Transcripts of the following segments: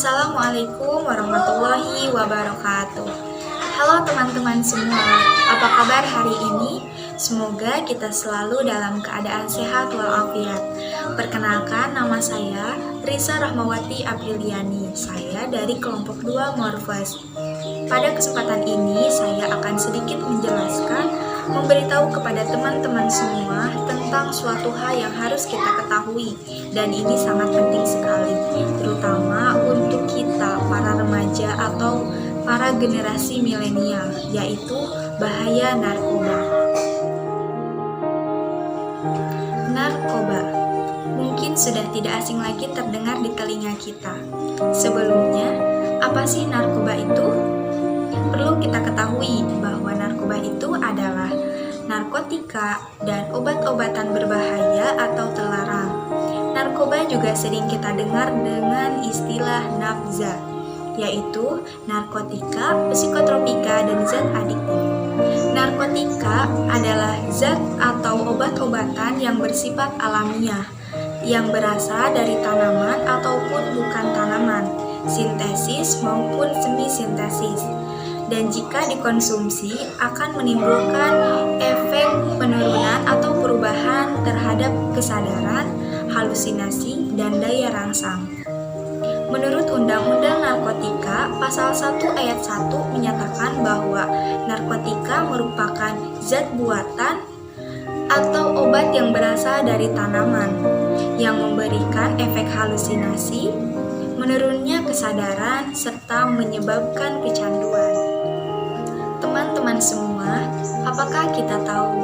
Assalamualaikum warahmatullahi wabarakatuh. Halo teman-teman semua, apa kabar hari ini? Semoga kita selalu dalam keadaan sehat walafiat. Perkenalkan, nama saya Risa Rahmawati Apriliani. Saya dari kelompok 2 Morfes. Pada kesempatan ini saya akan sedikit menjelaskan, memberitahu kepada teman-teman semua tentang suatu hal yang harus kita ketahui, dan ini sangat penting sekali, terutama untuk kita para remaja atau para generasi milenial, yaitu bahaya narkoba. Narkoba mungkin sudah tidak asing lagi terdengar di telinga kita. Sebelumnya, apa sih narkoba itu? Perlu kita ketahui bahwa narkoba itu adalah narkotika dan obat-obatan berbahaya atau terlarang. Narkoba juga sering kita dengar dengan istilah nafza, yaitu narkotika, psikotropika, dan zat adiktif. Narkotika adalah zat atau obat-obatan yang bersifat alamiah, yang berasal dari tanaman ataupun bukan tanaman, sintesis maupun semi-sintesis, dan jika dikonsumsi akan menimbulkan efek penurunan atau perubahan terhadap kesadaran, halusinasi, dan daya rangsang. Menurut Undang-Undang Narkotika, Pasal 1 Ayat 1 menyatakan bahwa narkotika merupakan zat buatan atau obat yang berasal dari tanaman, yang memberikan efek halusinasi, menurunnya kesadaran, serta menyebabkan kecanduan. Teman-teman semua, apakah kita tahu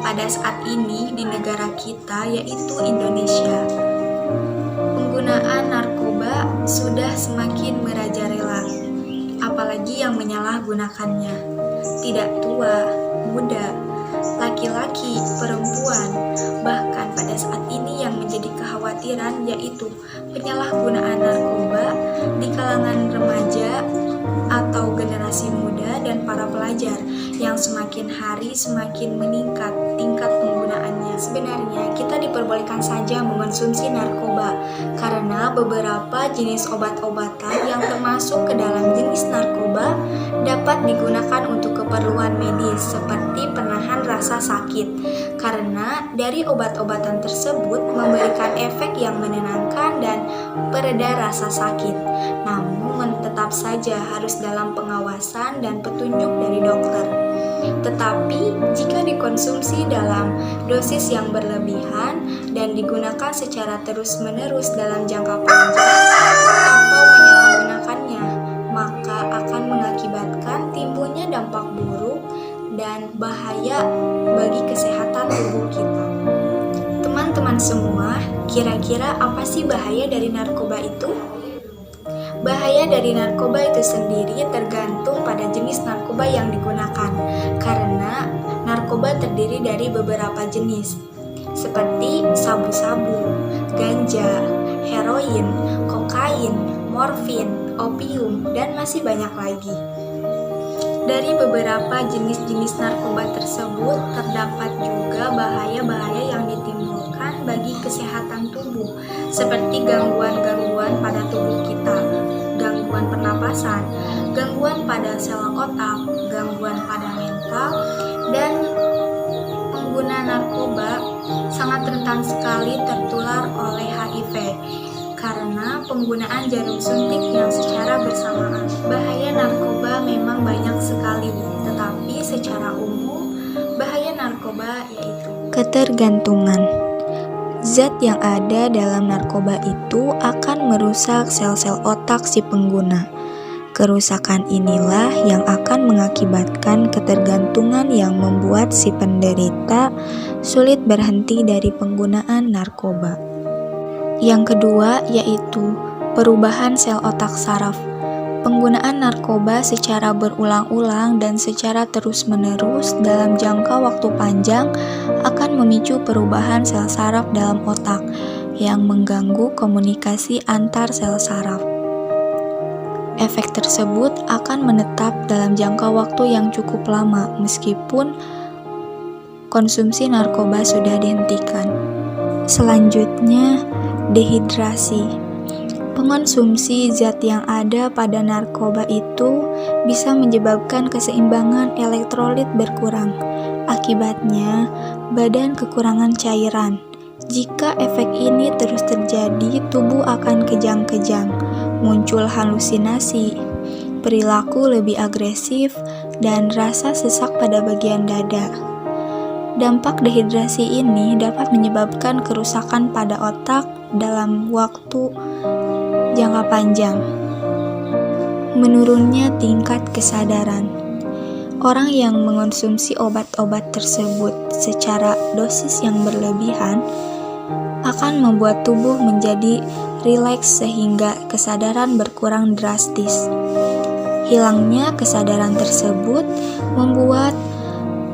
pada saat ini di negara kita, yaitu Indonesia, penggunaan narkoba sudah semakin merajalela, apalagi yang menyalahgunakannya. Tidak tua, muda, laki-laki, perempuan, bahkan pada saat ini yang menjadi kekhawatiran yaitu penyalahgunaan narkoba di kalangan remaja atau generasi muda dan para pelajar yang semakin hari semakin meningkat tingkat penggunaannya. Sebenarnya kita diperbolehkan saja mengonsumsi narkoba karena beberapa jenis obat-obatan yang termasuk ke dalam jenis narkoba dapat digunakan untuk keperluan medis seperti penahan rasa sakit, karena dari obat-obatan tersebut memberikan efek yang menenangkan dan pereda rasa sakit. Namun tetap saja harus dalam pengawasan dan petunjuk dari dokter. Tetapi jika dikonsumsi dalam dosis yang berlebihan dan digunakan secara terus-menerus dalam jangka panjang atau menyalahgunakannya, maka akan mengakibatkan timbulnya dampak buruk dan bahaya bagi kesehatan tubuh kita. Teman-teman semua, kira-kira apa sih bahaya dari narkoba itu? Bahaya dari narkoba itu sendiri tergantung pada jenis narkoba yang digunakan, karena narkoba terdiri dari beberapa jenis, seperti sabu-sabu, ganja, heroin, kokain, morfin, opium, dan masih banyak lagi. Dari beberapa jenis-jenis narkoba tersebut, terdapat juga bahaya-bahaya yang ditimbulkan bagi kesehatan tubuh, seperti gangguan-gangguan pada tubuh kita, gangguan pernapasan, gangguan pada sel otak, gangguan pada mental, dan pengguna narkoba sangat rentan sekali tertular oleh HIV karena penggunaan jarum suntik yang secara bersamaan. Bahaya narkoba memang banyak sekali, tetapi secara umum bahaya narkoba yaitu ketergantungan. Zat yang ada dalam narkoba itu akan merusak sel-sel otak si pengguna. Kerusakan inilah yang akan mengakibatkan ketergantungan yang membuat si penderita sulit berhenti dari penggunaan narkoba. Yang kedua yaitu perubahan sel otak saraf. Penggunaan narkoba secara berulang-ulang dan secara terus-menerus dalam jangka waktu panjang akan memicu perubahan sel saraf dalam otak yang mengganggu komunikasi antar sel saraf. Efek tersebut akan menetap dalam jangka waktu yang cukup lama meskipun konsumsi narkoba sudah dihentikan. Selanjutnya, dehidrasi. Pengonsumsi zat yang ada pada narkoba itu bisa menyebabkan keseimbangan elektrolit berkurang. Akibatnya, badan kekurangan cairan. Jika efek ini terus terjadi, tubuh akan kejang-kejang, muncul halusinasi, perilaku lebih agresif, dan rasa sesak pada bagian dada. Dampak dehidrasi ini dapat menyebabkan kerusakan pada otak dalam waktu jangka panjang. Menurunnya tingkat kesadaran. Orang yang mengonsumsi obat-obat tersebut secara dosis yang berlebihan akan membuat tubuh menjadi rileks sehingga kesadaran berkurang drastis. Hilangnya kesadaran tersebut membuat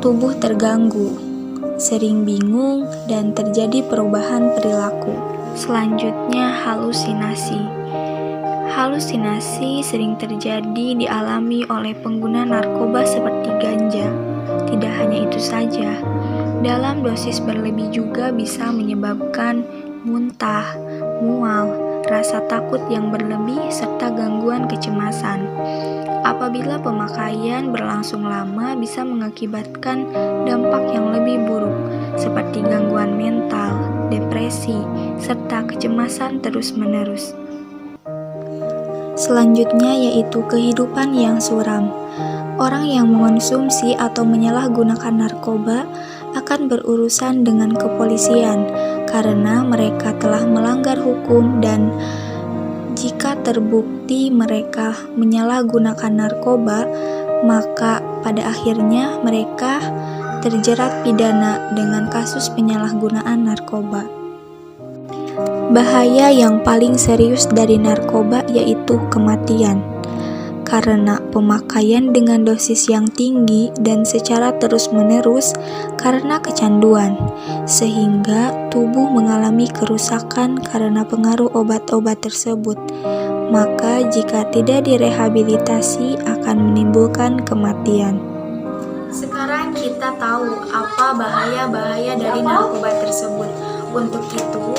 tubuh terganggu, sering bingung, dan terjadi perubahan perilaku. Selanjutnya, halusinasi. Halusinasi sering terjadi dialami oleh pengguna narkoba seperti ganja. Tidak hanya itu saja, dalam dosis berlebih juga bisa menyebabkan muntah, mual, rasa takut yang berlebih, serta gangguan kecemasan. Apabila pemakaian berlangsung lama bisa mengakibatkan dampak yang lebih buruk, seperti gangguan mental, depresi, serta kecemasan terus-menerus. Selanjutnya yaitu kehidupan yang suram. Orang yang mengonsumsi atau menyalahgunakan narkoba akan berurusan dengan kepolisian karena mereka telah melanggar hukum, dan jika terbukti mereka menyalahgunakan narkoba, maka pada akhirnya mereka terjerat pidana dengan kasus penyalahgunaan narkoba. Bahaya yang paling serius dari narkoba yaitu kematian, karena pemakaian dengan dosis yang tinggi dan secara terus-menerus karena kecanduan, sehingga tubuh mengalami kerusakan karena pengaruh obat-obat tersebut. Maka jika tidak direhabilitasi akan menimbulkan kematian. Sekarang kita tahu apa bahaya-bahaya dari narkoba tersebut. Untuk itu,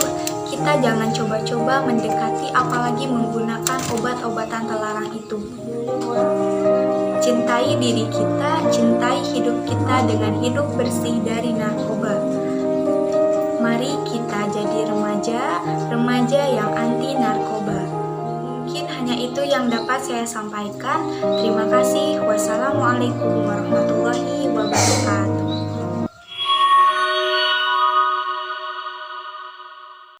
kita jangan coba-coba mendekati apalagi menggunakan obat-obatan terlarang itu. Cintai diri kita, cintai hidup kita dengan hidup bersih dari narkoba. Mari kita jadi remaja yang anti narkoba. Mungkin hanya itu yang dapat saya sampaikan. Terima kasih. Wassalamualaikum warahmatullahi wabarakatuh.